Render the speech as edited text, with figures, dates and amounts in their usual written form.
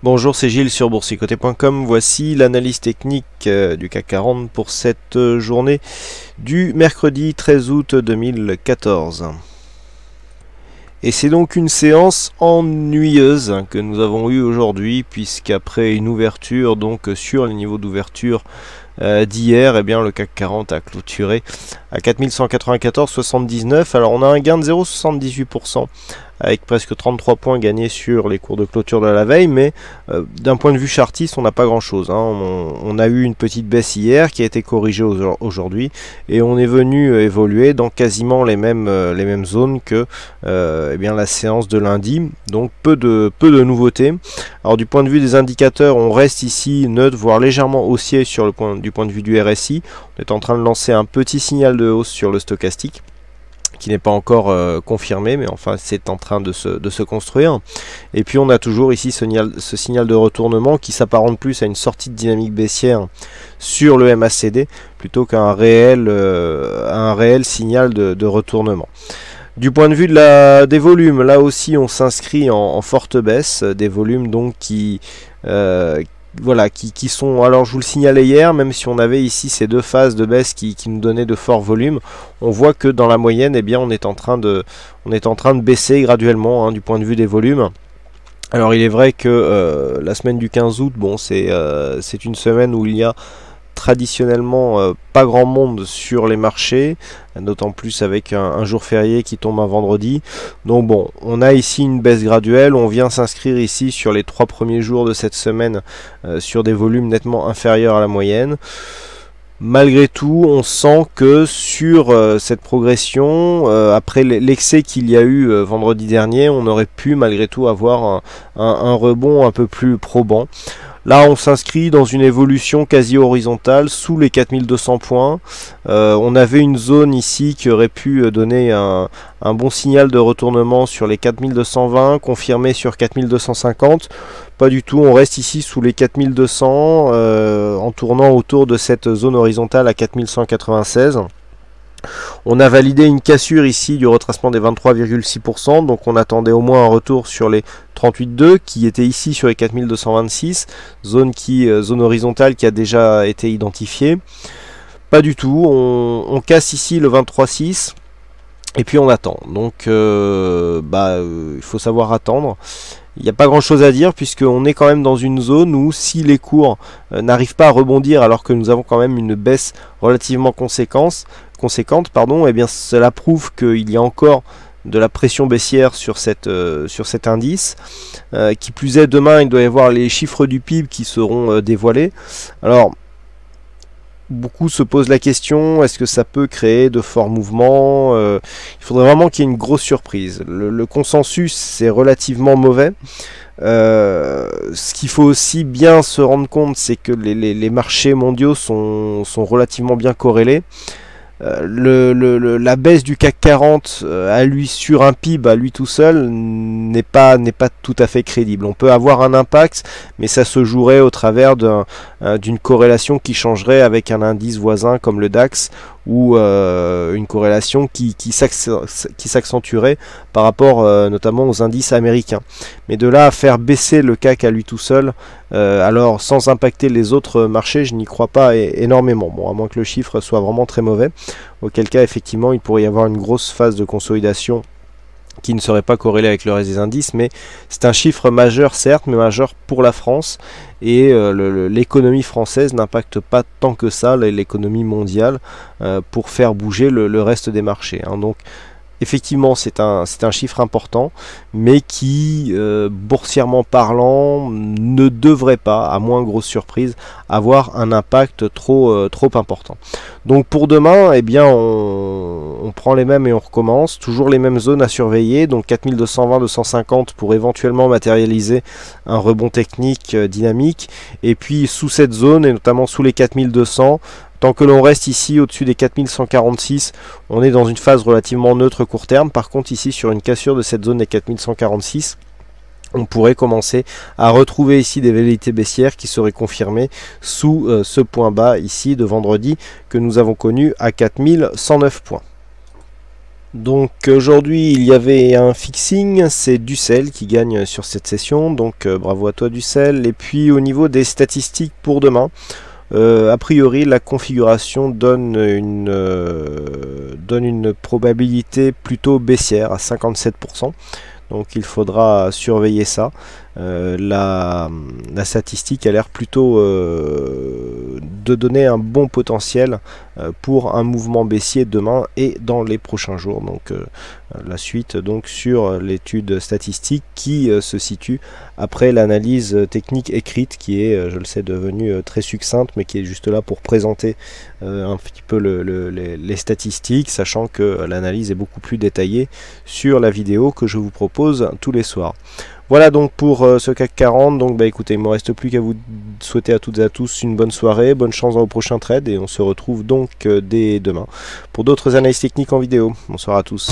Bonjour, c'est Gilles sur boursicoté.com. Voici l'analyse technique du CAC 40 pour cette journée du mercredi 13 août 2014. Et c'est donc une séance ennuyeuse que nous avons eue aujourd'hui, puisqu'après une ouverture donc sur les niveaux d'ouverture d'hier, eh bien le CAC 40 a clôturé à 4194,79. Alors on a un gain de 0,78%. Avec presque 33 points gagnés sur les cours de clôture de la veille, mais d'un point de vue chartiste, on n'a pas grand-chose. On a eu une petite baisse hier qui a été corrigée aujourd'hui, et on est venu évoluer dans quasiment les mêmes zones que eh bien, la séance de lundi, donc peu de nouveautés. Alors du point de vue des indicateurs, on reste ici neutre, voire légèrement haussier du point de vue du RSI. On est en train de lancer un petit signal de hausse sur le stochastique, qui n'est pas encore confirmé, mais enfin c'est en train de se construire. Et puis on a toujours ici ce signal de retournement qui s'apparente plus à une sortie de dynamique baissière sur le MACD plutôt qu'un réel signal de retournement. Du point de vue des volumes, là aussi on s'inscrit en forte baisse, des volumes donc qui sont, alors je vous le signalais hier, même si on avait ici ces deux phases de baisse qui nous donnaient de forts volumes, on voit que dans la moyenne, eh bien, on est en train de baisser graduellement du point de vue des volumes. Alors il est vrai que la semaine du 15 août, bon, c'est une semaine où il y a traditionnellement pas grand monde sur les marchés, d'autant plus avec un jour férié qui tombe un vendredi. Donc bon, on a ici une baisse graduelle, on vient s'inscrire ici sur les 3 premiers jours de cette semaine sur des volumes nettement inférieurs à la moyenne. Malgré tout, on sent que sur cette progression, après l'excès qu'il y a eu vendredi dernier, on aurait pu malgré tout avoir un rebond un peu plus probant. Là, on s'inscrit dans une évolution quasi horizontale sous les 4200 points. On avait une zone ici qui aurait pu donner un bon signal de retournement sur les 4220, confirmé sur 4250. Pas du tout, on reste ici sous les 4200 en tournant autour de cette zone horizontale à 4196. On a validé une cassure ici du retracement des 23,6%, donc on attendait au moins un retour sur les 38,2 qui était ici sur les 4226, zone horizontale qui a déjà été identifiée. Pas du tout, on casse ici le 23,6 et puis on attend. Donc il faut savoir attendre. Il n'y a pas grand chose à dire puisqu'on est quand même dans une zone où si les cours n'arrivent pas à rebondir alors que nous avons quand même une baisse relativement conséquente, eh bien cela prouve qu'il y a encore de la pression baissière sur cet indice. Qui plus est, demain il doit y avoir les chiffres du PIB qui seront dévoilés. Alors beaucoup se posent la question, est-ce que ça peut créer de forts mouvements? Il faudrait vraiment qu'il y ait une grosse surprise. Le consensus c'est relativement mauvais. Ce qu'il faut aussi bien se rendre compte, c'est que les marchés mondiaux sont relativement bien corrélés. La baisse du CAC 40 à lui sur un PIB à lui tout seul n'est pas tout à fait crédible. On peut avoir un impact, mais ça se jouerait au travers d'une corrélation qui changerait avec un indice voisin comme le DAX, ou une corrélation qui s'accentuerait par rapport notamment aux indices américains. Mais de là à faire baisser le CAC à lui tout seul, alors sans impacter les autres marchés, je n'y crois pas énormément. Bon, à moins que le chiffre soit vraiment très mauvais, auquel cas effectivement il pourrait y avoir une grosse phase de consolidation qui ne serait pas corrélé avec le reste des indices, mais c'est un chiffre majeur certes, mais majeur pour la France, et l'économie française n'impacte pas tant que ça l'économie mondiale pour faire bouger le reste des marchés. Donc effectivement c'est un chiffre important, mais qui boursièrement parlant ne devrait pas, à moins grosse surprise, avoir un impact trop important. Donc pour demain, eh bien on prend les mêmes et on recommence, toujours les mêmes zones à surveiller, donc 4220-250 pour éventuellement matérialiser un rebond technique dynamique, et puis sous cette zone et notamment sous les 4200, tant que l'on reste ici au-dessus des 4146, on est dans une phase relativement neutre court terme. Par contre ici sur une cassure de cette zone des 4146, on pourrait commencer à retrouver ici des velléités baissières qui seraient confirmées sous ce point bas ici de vendredi que nous avons connu à 4109 points. Donc aujourd'hui il y avait un fixing, c'est Ducel qui gagne sur cette session, donc bravo à toi Ducel. Et puis au niveau des statistiques pour demain, a priori la configuration donne une probabilité plutôt baissière à 57%. Donc il faudra surveiller ça. La statistique a l'air plutôt de donner un bon potentiel pour un mouvement baissier demain et dans les prochains jours. Donc la suite donc sur l'étude statistique qui se situe après l'analyse technique écrite qui est, je le sais, devenue très succincte, mais qui est juste là pour présenter un petit peu les statistiques, sachant que l'analyse est beaucoup plus détaillée sur la vidéo que je vous propose tous les soirs. Voilà donc pour ce CAC 40, donc bah écoutez, il ne me reste plus qu'à vous souhaiter à toutes et à tous une bonne soirée, bonne chance dans vos prochains trades, et on se retrouve donc dès demain pour d'autres analyses techniques en vidéo. Bonsoir à tous.